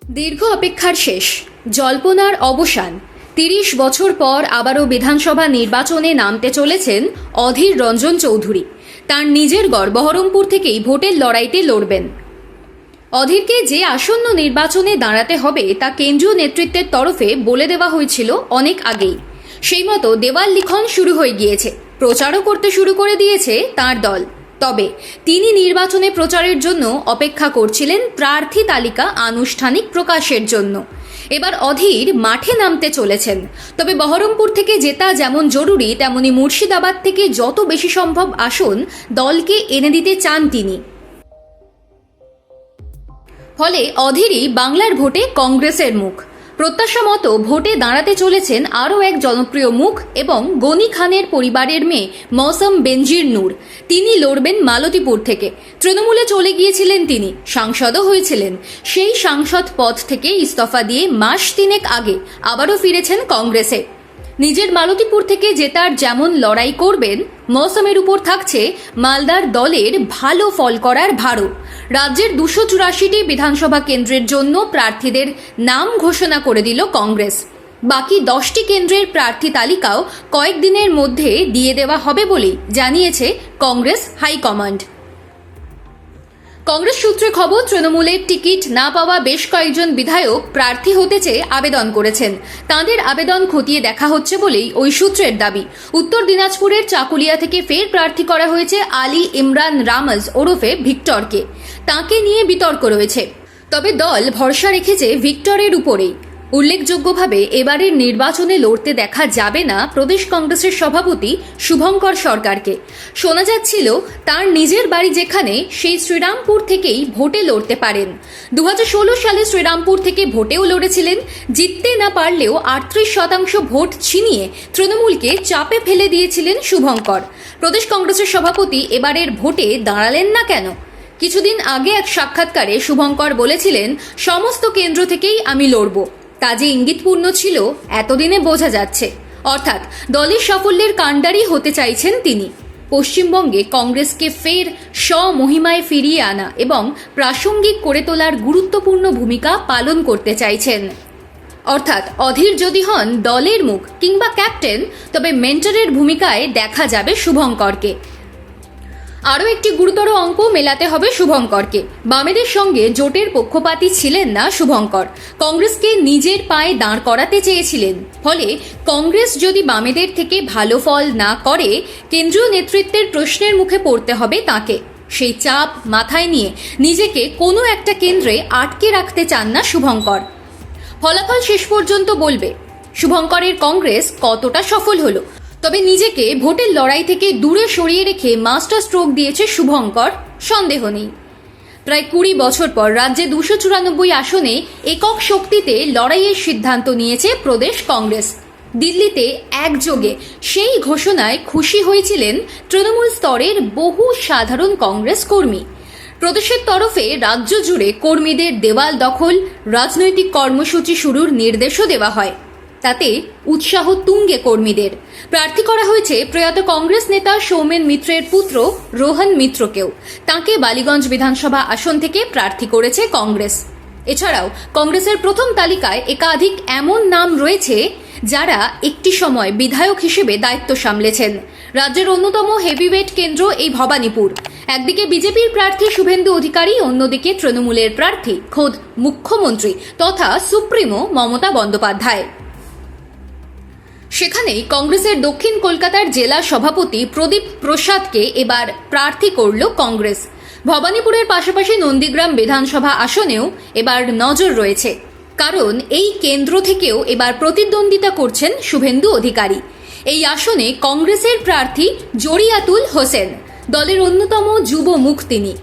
দীর্ঘ অপেক্ষার শেষ, জল্পনার অবসান। ৩০ বছর পর আবারও বিধানসভা নির্বাচনে নামতে চলেছেন অধীর রঞ্জন চৌধুরী। তার নিজের গড় বহরমপুর থেকেই ভোটের লড়াইতে লড়বেন। অধীরকে যে আসন্ন নির্বাচনে দাঁড়াতে হবে তা কেন্দ্রীয় নেতৃত্বের তরফে বলে দেওয়া হয়েছিল অনেক আগেই। সেই মতো দেওয়াল লিখন শুরু হয়ে গিয়েছে, প্রচারও করতে শুরু করে দিয়েছে তার দল। তবে তিনি নির্বাচনে প্রচারের জন্য অপেক্ষা করছিলেন প্রার্থী তালিকা আনুষ্ঠানিক প্রকাশের জন্য। এবার অধীর মাঠে নামতে চলেছেন। তবে বহরমপুর থেকে জেতা যেমন জরুরি, তেমনি মুর্শিদাবাদ থেকে যত বেশি সম্ভব আসন দলকে এনে দিতে চান তিনি। ফলে অধীরই বাংলার ভোটে কংগ্রেসের মুখ। প্রত্যাশা মতো ভোটে দাঁড়াতে চলেছেন আরও এক জনপ্রিয় মুখ এবং গনি খানের পরিবারের মেয়ে মৌসম বেনজির নূর। তিনি লড়বেন মালতীপুর থেকে। তৃণমূলে চলে গিয়েছিলেন তিনি, সাংসদও হয়েছিলেন। সেই সাংসদ পদ থেকে ইস্তফা দিয়ে মাস তিনেক আগে আবারও ফিরেছেন কংগ্রেসে। নিজের মালতীপুর থেকে জেতার যেমন লড়াই করবেন, মৌসমের উপর থাকছে মালদার দলের ভালো ফল করার ভারও। রাজ্যের 284টি বিধানসভা কেন্দ্রের জন্য প্রার্থীদের নাম ঘোষণা করে দিল কংগ্রেস। বাকি 10টি কেন্দ্রের প্রার্থী তালিকাও কয়েকদিনের মধ্যে দিয়ে দেওয়া হবে বলেই জানিয়েছে কংগ্রেস হাইকমান্ড। কংগ্রেস সূত্রে খবর, তৃণমূলের টিকিট না পাওয়া বেশ কয়েকজন বিধায়ক প্রার্থী হতে চেয়ে আবেদন করেছেন। তাঁদের আবেদন খতিয়ে দেখা হচ্ছে বলেই ওই সূত্রের দাবি। উত্তর দিনাজপুরের চাকুলিয়া থেকে ফের প্রার্থী করা হয়েছে আলী ইমরান রামজ ওরফে ভিক্টরকে। তাঁকে নিয়ে বিতর্ক রয়েছে, তবে দল ভরসা রেখেছে ভিক্টরের উপরেই। উল্লেখযোগ্যভাবে এবারের নির্বাচনে লড়তে দেখা যাবে না প্রদেশ কংগ্রেসের সভাপতি শুভঙ্কর সরকারকে। শোনা যাচ্ছিল তার নিজের বাড়ি যেখানে, সেই শ্রীরামপুর থেকেই ভোটে লড়তে পারেন। 2016 সালে শ্রীরামপুর থেকে ভোটেও লড়েছিলেন। জিততে না পারলেও 38% ভোট ছিনিয়ে তৃণমূলকে চাপে ফেলে দিয়েছিলেন শুভঙ্কর। প্রদেশ কংগ্রেসের সভাপতি এবারের ভোটে দাঁড়ালেন না কেন? কিছুদিন আগে এক সাক্ষাৎকারে শুভঙ্কর বলেছিলেন, সমস্ত কেন্দ্র থেকেই আমি লড়ব। তা যে ইঙ্গিতপূর্ণ ছিল এতদিনে বোঝা যাচ্ছে। অর্থাৎ দলের সাফল্যের কাণ্ডারি হতে চাইছেন তিনি। পশ্চিমবঙ্গে কংগ্রেসকে ফের স্বমহিমায় ফিরিয়ে আনা এবং প্রাসঙ্গিক করে তোলার গুরুত্বপূর্ণ ভূমিকা পালন করতে চাইছেন। অর্থাৎ অধীর যদি হন দলের মুখ কিংবা ক্যাপ্টেন, তবে মেন্টরের ভূমিকায় দেখা যাবে শুভঙ্করকে। আরও একটি গুরুতর অঙ্ক মেলাতে হবে শুভঙ্করকে। বামেদের সঙ্গে জোটের পক্ষপাতী ছিলেন না শুভঙ্কর, কংগ্রেসকে নিজের পায়ে দাঁড় করাতে চেয়েছিলেন। ফলে কংগ্রেস যদি বামেদের থেকে ভালো ফল না করে, কেন্দ্রীয় নেতৃত্বের প্রশ্নের মুখে পড়তে হবে তাকে। সেই চাপ মাথায় নিয়ে নিজেকে কোনো একটা কেন্দ্রে আটকে রাখতে চান না শুভঙ্কর। ফলাফল শেষ পর্যন্ত বলবে শুভঙ্করের কংগ্রেস কতটা সফল হলো। তবে নিজেকে ভোটের লড়াই থেকে দূরে সরিয়ে রেখে মাস্টার স্ট্রোক দিয়েছে শুভঙ্কর, সন্দেহ নেই। প্রায় 20 বছর পর রাজ্যে 294 আসনে একক শক্তিতে লড়াইয়ের সিদ্ধান্ত নিয়েছে প্রদেশ কংগ্রেস। দিল্লিতে একযোগে সেই ঘোষণায় খুশি হয়েছিলেন তৃণমূল স্তরের বহু সাধারণ কংগ্রেস কর্মী। প্রদেশের তরফে রাজ্য জুড়ে কর্মীদের দেওয়াল দখল, রাজনৈতিক কর্মসূচি শুরুর নির্দেশও দেওয়া হয়। তাতে উৎসাহ তুঙ্গে কর্মীদের। প্রার্থী করা হয়েছে প্রয়াত কংগ্রেস নেতা সৌমেন মিত্রের পুত্র রোহন মিত্রকেও। তাঁকে বালিগঞ্জ বিধানসভা আসন থেকে প্রার্থী করেছে কংগ্রেস। এছাড়াও কংগ্রেসের প্রথম তালিকায় একাধিক এমন নাম রয়েছে যারা একটি সময় বিধায়ক হিসেবে দায়িত্ব সামলেছেন। রাজ্যের অন্যতম হেভিওয়েট কেন্দ্র এই ভবানীপুর। একদিকে বিজেপির প্রার্থী শুভেন্দু অধিকারী, অন্যদিকে তৃণমূলের প্রার্থী খোদ মুখ্যমন্ত্রী তথা সুপ্রিমো মমতা বন্দ্যোপাধ্যায়। সেখানেই কংগ্রেসের দক্ষিণ কলকাতার জেলা সভাপতি প্রদীপ প্রসাদকে এবার প্রার্থী করল কংগ্রেস। ভবানীপুরের পাশাপাশি নন্দীগ্রাম বিধানসভা আসনেও এবার নজর রয়েছে, কারণ এই কেন্দ্র থেকেও এবার প্রতিদ্বন্দ্বিতা করছেন শুভেন্দু অধিকারী। এই আসনে কংগ্রেসের প্রার্থী জরিয়াতুল হোসেন, দলের অন্যতম যুব মুখ তিনি।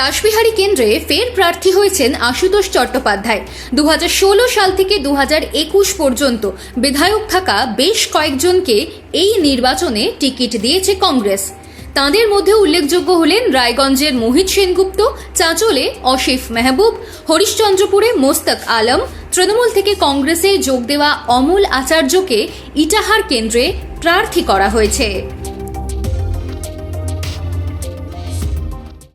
রাসবিহারী কেন্দ্রে ফের প্রার্থী হয়েছেন আশুতোষ চট্টোপাধ্যায়। 2016 সাল থেকে 2021 পর্যন্ত বিধায়ক থাকা বেশ কয়েকজনকে এই নির্বাচনে টিকিট দিয়েছে কংগ্রেস। তাঁদের মধ্যে উল্লেখযোগ্য হলেন রায়গঞ্জের মোহিত সেনগুপ্ত, চাঁচলে অসিফ মেহবুব, হরিশ্চন্দ্রপুরে মোস্তাক আলম। তৃণমূল থেকে কংগ্রেসে যোগ দেওয়া অমল আচার্যকে ইটাহার কেন্দ্রে প্রার্থী করা হয়েছে।